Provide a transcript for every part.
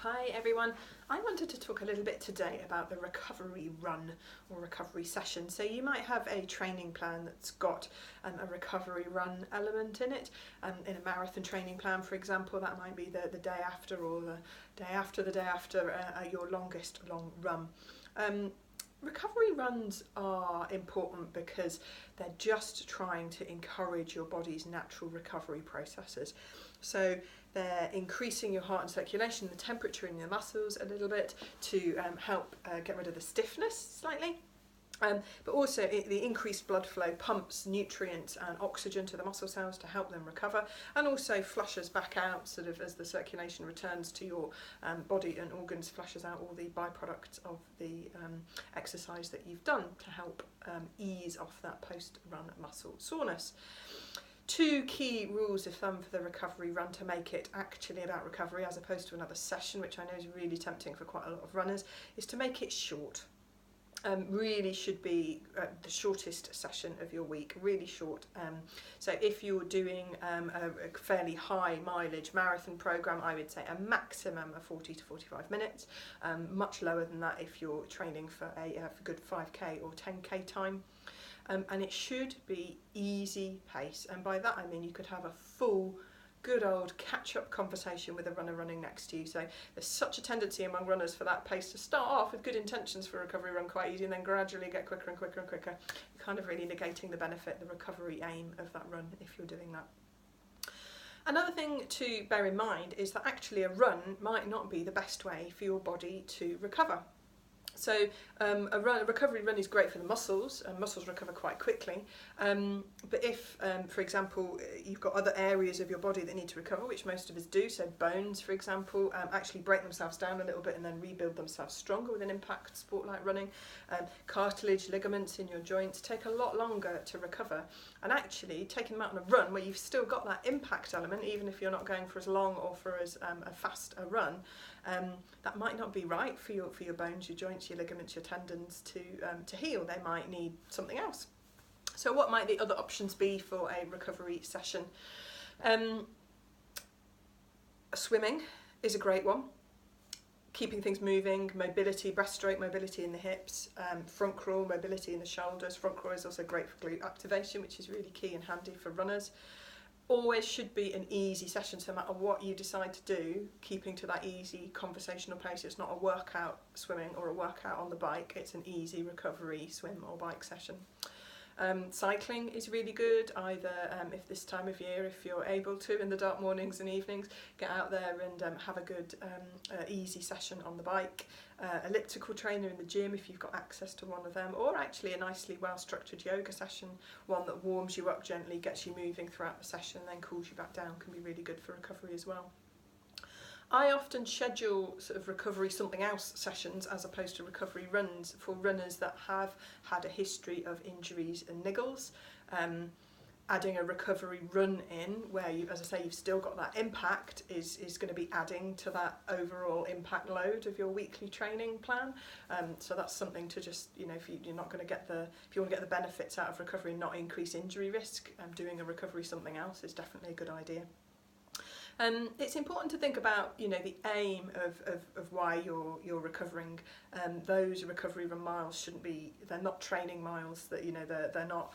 Hi everyone, I wanted to talk a little bit today about the recovery run or recovery session. So you might have a training plan that's got a recovery run element in it. In a marathon training plan, for example, that might be the day after or the day after your longest long run. Recovery runs are important because they're just trying to encourage your body's natural recovery processes. So they're increasing your heart and circulation, the temperature in your muscles a little bit to help get rid of the stiffness slightly. But also the increased blood flow pumps nutrients and oxygen to the muscle cells to help them recover, and also flushes back out sort of as the circulation returns to your body and organs, flushes out all the byproducts of the exercise that you've done to help ease off that post-run muscle soreness. Two key rules of thumb for the recovery run to make it actually about recovery as opposed to another session, which I know is really tempting for quite a lot of runners, is to make it short. Really should be the shortest session of your week, really short. So if you're doing a fairly high mileage marathon program, I would say a maximum of 40 to 45 minutes, much lower than that if you're training for a good 5k or 10k time. And it should be easy pace, and by that I mean you could have a full good old catch-up conversation with a runner running next to you. So there's such a tendency among runners for that pace to start off with good intentions for a recovery run quite easy and then gradually get quicker and quicker and quicker, kind of really negating the benefit, the recovery aim of that run if you're doing that. Another thing to bear in mind is that actually a run might not be the best way for your body to recover. So a recovery run is great for the muscles, and muscles recover quite quickly. But if, for example, you've got other areas of your body that need to recover, which most of us do, so bones, for example, actually break themselves down a little bit and then rebuild themselves stronger with an impact sport like running. Cartilage, ligaments in your joints take a lot longer to recover. And actually, taking them out on a run where you've still got that impact element, even if you're not going for as long or for as fast a run, that might not be right for your bones, your joints, your ligaments, your tendons to heal. They might need something else. So what might the other options be for a recovery session? Swimming is a great one. Keeping things moving, mobility, breaststroke mobility in the hips, front crawl mobility in the shoulders. Front crawl is also great for glute activation, which is really key and handy for runners. Always should be an easy session, so no matter what you decide to do, keeping to that easy conversational pace. It's not a workout swimming or a workout on the bike, it's an easy recovery swim or bike session. Cycling is really good, either if this time of year, if you're able to, in the dark mornings and evenings, get out there and have a good easy session on the bike. Elliptical trainer in the gym if you've got access to one of them, or actually a nicely well structured yoga session, one that warms you up gently, gets you moving throughout the session and then cools you back down, can be really good for recovery as well. I often schedule sort of recovery something else sessions as opposed to recovery runs for runners that have had a history of injuries and niggles. Adding a recovery run in where you, as I say, you've still got that impact is going to be adding to that overall impact load of your weekly training plan. So that's something to just, if you're not going to get if you want to get the benefits out of recovery and not increase injury risk, doing a recovery something else is definitely a good idea. It's important to think about, the aim of why you're recovering. Those recovery run miles shouldn't be, they're not training miles, that they're not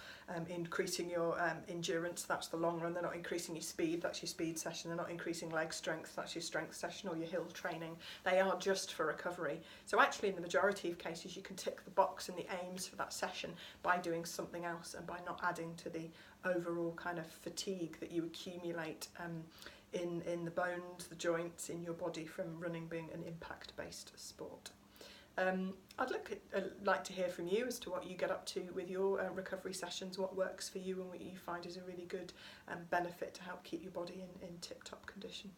increasing your endurance, that's the long run. They're not increasing your speed, that's your speed session. They're not increasing leg strength, that's your strength session or your hill training. They are just for recovery. So actually in the majority of cases you can tick the box in the aims for that session by doing something else and by not adding to the overall kind of fatigue that you accumulate in the bones, the joints, in your body from running being an impact-based sport. I'd like to hear from you as to what you get up to with your recovery sessions, what works for you and what you find is a really good benefit to help keep your body in tip-top condition.